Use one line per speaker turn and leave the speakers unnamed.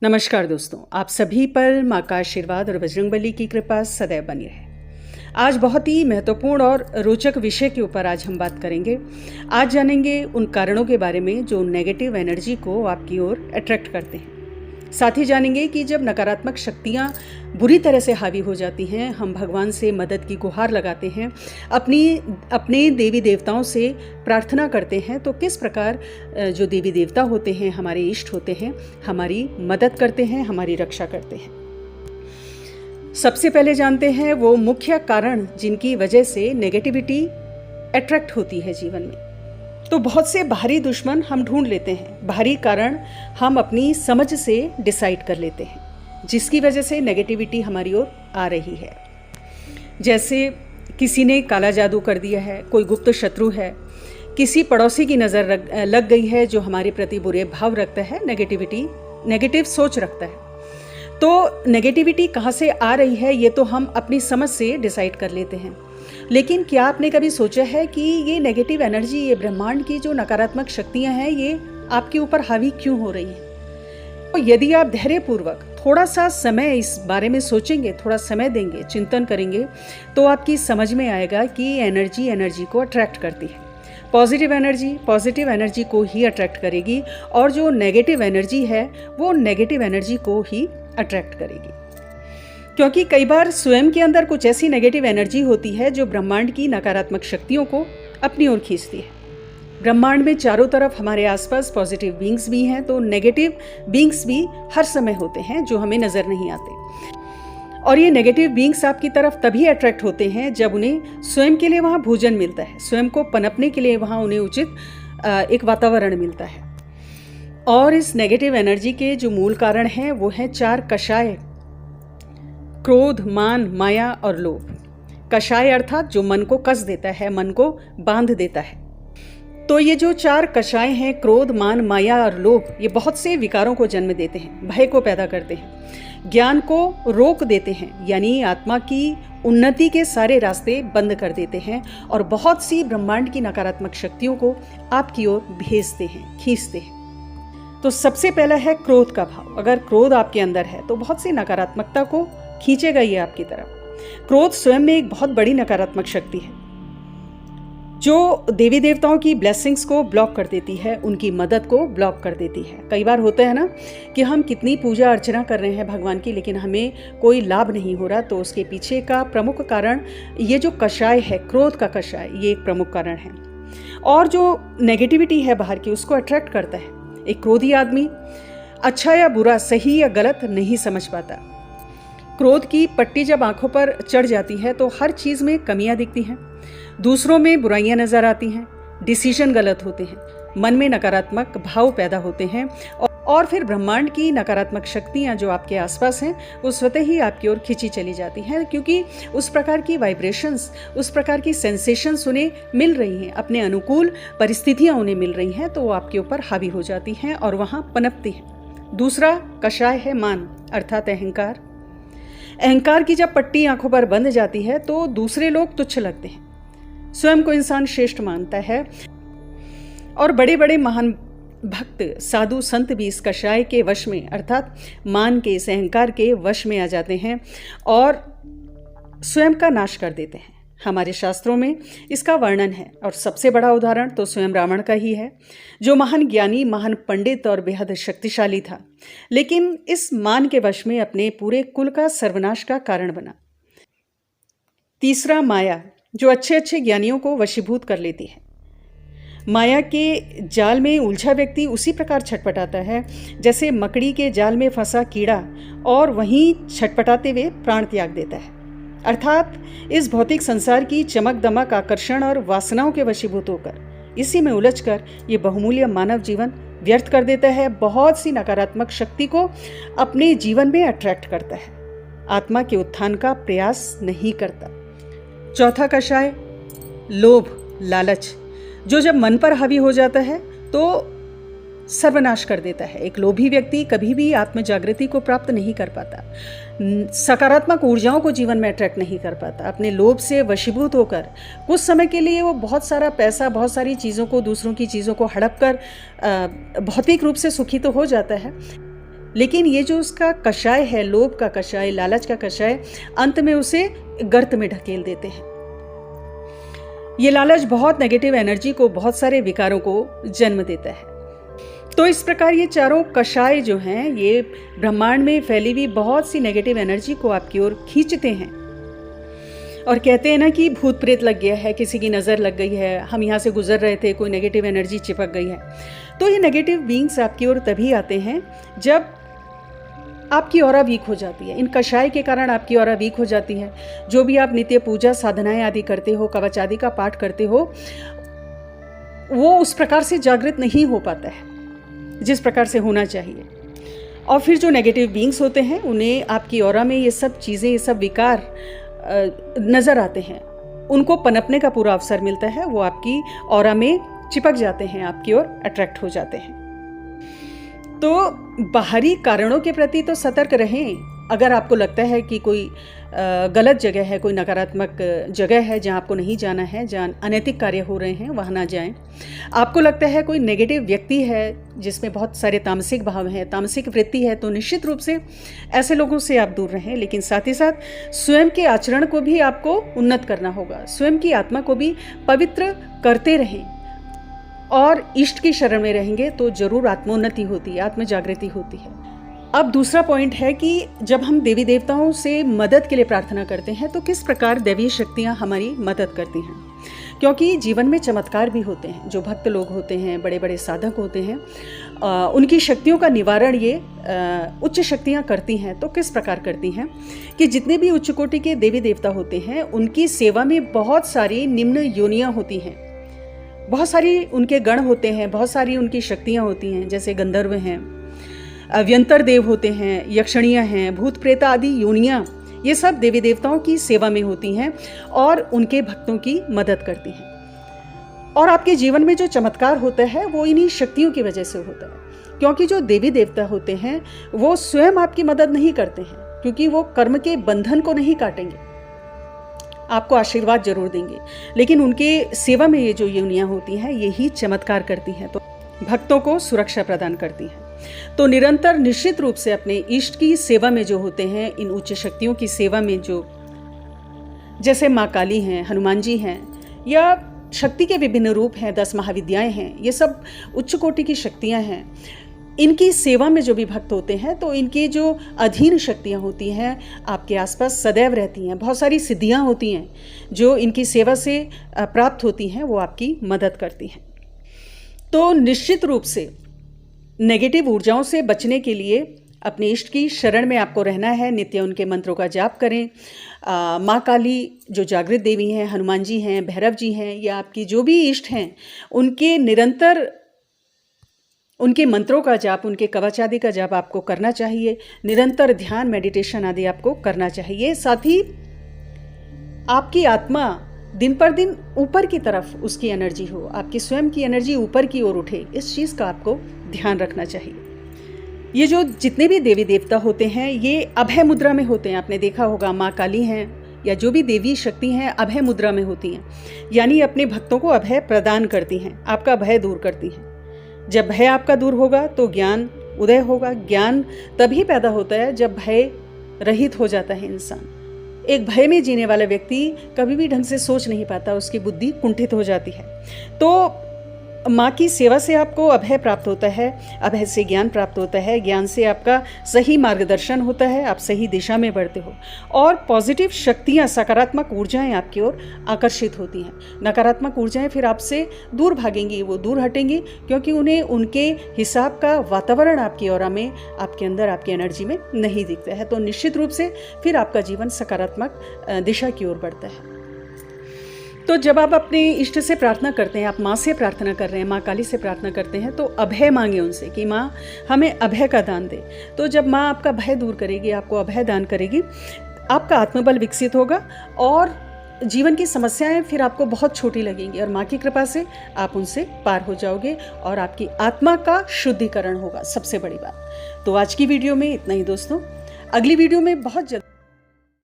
नमस्कार दोस्तों, आप सभी पर माँ का आशीर्वाद और बजरंगबली की कृपा सदैव बनी रहे। आज बहुत ही महत्वपूर्ण और रोचक विषय के ऊपर आज हम बात करेंगे। आज जानेंगे उन कारणों के बारे में जो नेगेटिव एनर्जी को आपकी ओर अट्रैक्ट करते हैं। साथ ही जानेंगे कि जब नकारात्मक शक्तियाँ बुरी तरह से हावी हो जाती हैं, हम भगवान से मदद की गुहार लगाते हैं, अपने देवी देवताओं से प्रार्थना करते हैं, तो किस प्रकार जो देवी देवता होते हैं, हमारे इष्ट होते हैं, हमारी मदद करते हैं, हमारी रक्षा करते हैं। सबसे पहले जानते हैं वो मुख्य कारण जिनकी वजह से नेगेटिविटी अट्रैक्ट होती है जीवन में। तो बहुत से बाहरी दुश्मन हम ढूंढ लेते हैं, बाहरी कारण हम अपनी समझ से डिसाइड कर लेते हैं, जिसकी वजह से नेगेटिविटी हमारी ओर आ रही है। जैसे किसी ने काला जादू कर दिया है, कोई गुप्त शत्रु है, किसी पड़ोसी की नज़र लग गई है जो हमारे प्रति बुरे भाव रखता है, नेगेटिव सोच रखता है। तो नेगेटिविटी कहाँ से आ रही है ये तो हम अपनी समझ से डिसाइड कर लेते हैं, लेकिन क्या आपने कभी सोचा है कि ये नेगेटिव एनर्जी, ये ब्रह्मांड की जो नकारात्मक शक्तियाँ हैं, ये आपके ऊपर हावी क्यों हो रही हैं? तो यदि आप धैर्यपूर्वक थोड़ा सा समय इस बारे में सोचेंगे, थोड़ा समय देंगे, चिंतन करेंगे, तो आपकी समझ में आएगा कि एनर्जी को अट्रैक्ट करती है। पॉजिटिव एनर्जी को ही अट्रैक्ट करेगी, और जो नेगेटिव एनर्जी है वो नेगेटिव एनर्जी को ही अट्रैक्ट करेगी। क्योंकि कई बार स्वयं के अंदर कुछ ऐसी नेगेटिव एनर्जी होती है जो ब्रह्मांड की नकारात्मक शक्तियों को अपनी ओर खींचती है। ब्रह्मांड में चारों तरफ हमारे आसपास पॉजिटिव बीइंग्स भी हैं, तो नेगेटिव बीइंग्स भी हर समय होते हैं जो हमें नजर नहीं आते। और ये नेगेटिव बीइंग्स आपकी तरफ तभी अट्रैक्ट होते हैं जब उन्हें स्वयं के लिए वहाँ भोजन मिलता है, स्वयं को पनपने के लिए वहाँ उन्हें उचित एक वातावरण मिलता है। और इस नेगेटिव एनर्जी के जो मूल कारण हैं वो हैं 4 कषाय: क्रोध, मान, माया और लोभ। कषाय अर्थात जो मन को कस देता है, मन को बांध देता है। तो ये जो 4 कषाय हैं, क्रोध, मान, माया और लोभ, ये बहुत से विकारों को जन्म देते हैं, भय को पैदा करते हैं, ज्ञान को रोक देते हैं, यानी आत्मा की उन्नति के सारे रास्ते बंद कर देते हैं, और बहुत सी ब्रह्मांड की नकारात्मक शक्तियों को आपकी ओर भेजते हैं, खींचते हैं। तो सबसे पहला है क्रोध का भाव। अगर क्रोध आपके अंदर है तो बहुत सी नकारात्मकता को खींचेगा ये आपकी तरफ। क्रोध स्वयं में एक बहुत बड़ी नकारात्मक शक्ति है जो देवी देवताओं की ब्लेसिंग्स को ब्लॉक कर देती है, उनकी मदद को ब्लॉक कर देती है। कई बार होता है ना कि हम कितनी पूजा अर्चना कर रहे हैं भगवान की, लेकिन हमें कोई लाभ नहीं हो रहा, तो उसके पीछे का प्रमुख कारण ये जो कषाय है, क्रोध का कषाय, ये एक प्रमुख कारण है। और जो नेगेटिविटी है बाहर की, उसको अट्रैक्ट करता है। एक क्रोधी आदमी अच्छा या बुरा, सही या गलत नहीं समझ पाता। क्रोध की पट्टी जब आंखों पर चढ़ जाती है तो हर चीज़ में कमियां दिखती हैं, दूसरों में बुराइयां नजर आती हैं, डिसीजन गलत होते हैं, मन में नकारात्मक भाव पैदा होते हैं, और फिर ब्रह्मांड की नकारात्मक शक्तियां जो आपके आसपास हैं वो स्वतः ही आपकी ओर खींची चली जाती हैं, क्योंकि उस प्रकार की वाइब्रेशंस, उस प्रकार की सेंसेशंस उन्हें मिल रही हैं, अपने अनुकूल परिस्थितियां उन्हें मिल रही हैं, तो वो आपके ऊपर हावी हो जाती हैं और वहाँ पनपती हैं। दूसरा कषाय है मान, अर्थात अहंकार। अहंकार की जब पट्टी आंखों पर बंध जाती है तो दूसरे लोग तुच्छ लगते हैं, स्वयं को इंसान श्रेष्ठ मानता है, और बड़े बड़े महान भक्त, साधु, संत भी इस कषाय के वश में, अर्थात मान के, इस अहंकार के वश में आ जाते हैं और स्वयं का नाश कर देते हैं। हमारे शास्त्रों में इसका वर्णन है, और सबसे बड़ा उदाहरण तो स्वयं रावण का ही है, जो महान ज्ञानी, महान पंडित और बेहद शक्तिशाली था, लेकिन इस मान के वश में अपने पूरे कुल का सर्वनाश का कारण बना। तीसरा माया, जो अच्छे अच्छे ज्ञानियों को वशीभूत कर लेती है। माया के जाल में उलझा व्यक्ति उसी प्रकार छटपटाता है जैसे मकड़ी के जाल में फंसा कीड़ा, और वहीं छटपटाते हुए प्राण त्याग देता है। अर्थात इस भौतिक संसार की चमक दमक, आकर्षण और वासनाओं के वशीभूत होकर, इसी में उलझकर ये बहुमूल्य मानव जीवन व्यर्थ कर देता है, बहुत सी नकारात्मक शक्ति को अपने जीवन में अट्रैक्ट करता है, आत्मा के उत्थान का प्रयास नहीं करता। चौथा कषाय लोभ, लालच, जो जब मन पर हावी हो जाता है तो सर्वनाश कर देता है। एक लोभी व्यक्ति कभी भी आत्म जागृति को प्राप्त नहीं कर पाता, सकारात्मक ऊर्जाओं को जीवन में अट्रैक्ट नहीं कर पाता। अपने लोभ से वशीभूत होकर कुछ समय के लिए वो बहुत सारा पैसा, बहुत सारी चीज़ों को, दूसरों की चीज़ों को हड़प कर भौतिक रूप से सुखी तो हो जाता है, लेकिन ये जो उसका कषाय है, लोभ का कषाय, लालच का कषाय, अंत में उसे गर्त में ढकेल देते हैं। ये लालच बहुत नेगेटिव एनर्जी को, बहुत सारे विकारों को जन्म देता है। तो इस प्रकार ये चारों कषाय जो हैं, ये ब्रह्मांड में फैली हुई बहुत सी नेगेटिव एनर्जी को आपकी ओर खींचते हैं। और कहते हैं ना कि भूत प्रेत लग गया है, किसी की नज़र लग गई है, हम यहाँ से गुजर रहे थे, कोई नेगेटिव एनर्जी चिपक गई है। तो ये नेगेटिव बीइंग्स आपकी ओर तभी आते हैं जब आपकी ऑरा वीक हो जाती है। इन कषाय के कारण आपकी ऑरा वीक हो जाती है। जो भी आप नित्य पूजा साधनाएं आदि करते हो, कवच आदि का पाठ करते हो, वो उस प्रकार से जागृत नहीं हो पाता है जिस प्रकार से होना चाहिए। और फिर जो नेगेटिव बीइंग्स होते हैं, उन्हें आपकी ऑरा में ये सब चीज़ें, ये सब विकार नज़र आते हैं। उनको पनपने का पूरा अवसर मिलता है, वो आपकी ऑरा में चिपक जाते हैं, आपकी ओर अट्रैक्ट हो जाते हैं। तो बाहरी कारणों के प्रति तो सतर्क रहें। अगर आपको लगता है कि कोई गलत जगह है, कोई नकारात्मक जगह है जहाँ आपको नहीं जाना है, जहाँ अनैतिक कार्य हो रहे हैं, वहाँ ना जाएं। आपको लगता है कोई नेगेटिव व्यक्ति है जिसमें बहुत सारे तामसिक भाव हैं, तामसिक वृत्ति है, तो निश्चित रूप से ऐसे लोगों से आप दूर रहें। लेकिन साथ ही साथ स्वयं के आचरण को भी आपको उन्नत करना होगा, स्वयं की आत्मा को भी पवित्र करते रहें और इष्ट की शरण में रहेंगे तो जरूर आत्मोन्नति होती है, आत्म जागृति होती है। अब दूसरा पॉइंट है कि जब हम देवी देवताओं से मदद के लिए प्रार्थना करते हैं तो किस प्रकार दैवीय शक्तियाँ हमारी मदद करती हैं। क्योंकि जीवन में चमत्कार भी होते हैं। जो भक्त लोग होते हैं, बड़े बड़े साधक होते हैं, उनकी शक्तियों का निवारण ये उच्च शक्तियाँ करती हैं। तो किस प्रकार करती हैं कि जितने भी उच्च कोटि के देवी देवता होते हैं, उनकी सेवा में बहुत सारी निम्न योनियाँ होती हैं, बहुत सारी उनके गण होते हैं, बहुत सारी उनकी शक्तियाँ होती हैं। जैसे गंधर्व हैं, व्यंतर देव होते हैं, यक्षणियाँ हैं, भूत प्रेत आदि योनियाँ, ये सब देवी देवताओं की सेवा में होती हैं और उनके भक्तों की मदद करती हैं। और आपके जीवन में जो चमत्कार होता है वो इन्हीं शक्तियों की वजह से होता है। क्योंकि जो देवी देवता होते हैं वो स्वयं आपकी मदद नहीं करते हैं, क्योंकि वो कर्म के बंधन को नहीं काटेंगे, आपको आशीर्वाद जरूर देंगे, लेकिन उनके सेवा में ये जो योनियाँ होती हैं यही चमत्कार करती हैं, तो भक्तों को सुरक्षा प्रदान करती हैं। तो निरंतर निश्चित रूप से अपने इष्ट की सेवा में जो होते हैं, इन उच्च शक्तियों की सेवा में, जो जैसे माँ काली हैं, हनुमान जी हैं, या शक्ति के विभिन्न रूप हैं, 10 महाविद्याएं हैं, ये सब उच्च कोटि की शक्तियाँ हैं। इनकी सेवा में जो भी भक्त होते हैं तो इनकी जो अधीन शक्तियाँ होती हैं आपके आसपास सदैव रहती हैं। बहुत सारी सिद्धियाँ होती हैं जो इनकी सेवा से प्राप्त होती हैं, वो आपकी मदद करती हैं। तो निश्चित रूप से नेगेटिव ऊर्जाओं से बचने के लिए अपने इष्ट की शरण में आपको रहना है। नित्य उनके मंत्रों का जाप करें। माँ काली जो जागृत देवी हैं, हनुमान जी हैं, भैरव जी हैं, या आपकी जो भी इष्ट हैं, उनके निरंतर उनके मंत्रों का जाप, उनके कवच आदि का जाप आपको करना चाहिए। निरंतर ध्यान, मेडिटेशन आदि आपको करना चाहिए। साथ ही आपकी आत्मा दिन पर दिन ऊपर की तरफ उसकी एनर्जी हो, आपकी स्वयं की एनर्जी ऊपर की ओर उठे, इस चीज़ का आपको ध्यान रखना चाहिए। ये जो जितने भी देवी देवता होते हैं ये अभय मुद्रा में होते हैं। आपने देखा होगा, माँ काली हैं या जो भी देवी शक्ति हैं अभय मुद्रा में होती हैं, यानी अपने भक्तों को अभय प्रदान करती हैं, आपका भय दूर करती हैं। जब भय आपका दूर होगा तो ज्ञान उदय होगा। ज्ञान तभी पैदा होता है जब भय रहित हो जाता है इंसान। एक भय में जीने वाला व्यक्ति कभी भी ढंग से सोच नहीं पाता, उसकी बुद्धि कुंठित हो जाती है। तो माँ की सेवा से आपको अभय प्राप्त होता है, अभय से ज्ञान प्राप्त होता है, ज्ञान से आपका सही मार्गदर्शन होता है, आप सही दिशा में बढ़ते हो और पॉजिटिव शक्तियाँ, सकारात्मक ऊर्जाएं आपकी ओर आकर्षित होती हैं। नकारात्मक ऊर्जाएं फिर आपसे दूर भागेंगी, वो दूर हटेंगी, क्योंकि उन्हें उनके हिसाब का वातावरण आपकी ऑरा में, आपके अंदर, आपकी एनर्जी में नहीं दिखता है। तो निश्चित रूप से फिर आपका जीवन सकारात्मक दिशा की ओर बढ़ता है। तो जब आप अपने इष्ट से प्रार्थना करते हैं, आप माँ से प्रार्थना कर रहे हैं, माँ काली से प्रार्थना करते हैं, तो अभय मांगे उनसे कि माँ हमें अभय का दान दे। तो जब माँ आपका भय दूर करेगी, आपको अभय दान करेगी, आपका आत्मबल विकसित होगा और जीवन की समस्याएं फिर आपको बहुत छोटी लगेंगी और माँ की कृपा से आप उनसे पार हो जाओगे और आपकी आत्मा का शुद्धिकरण होगा, सबसे बड़ी बात। तो आज की वीडियो में इतना ही दोस्तों। अगली वीडियो में बहुत जल्द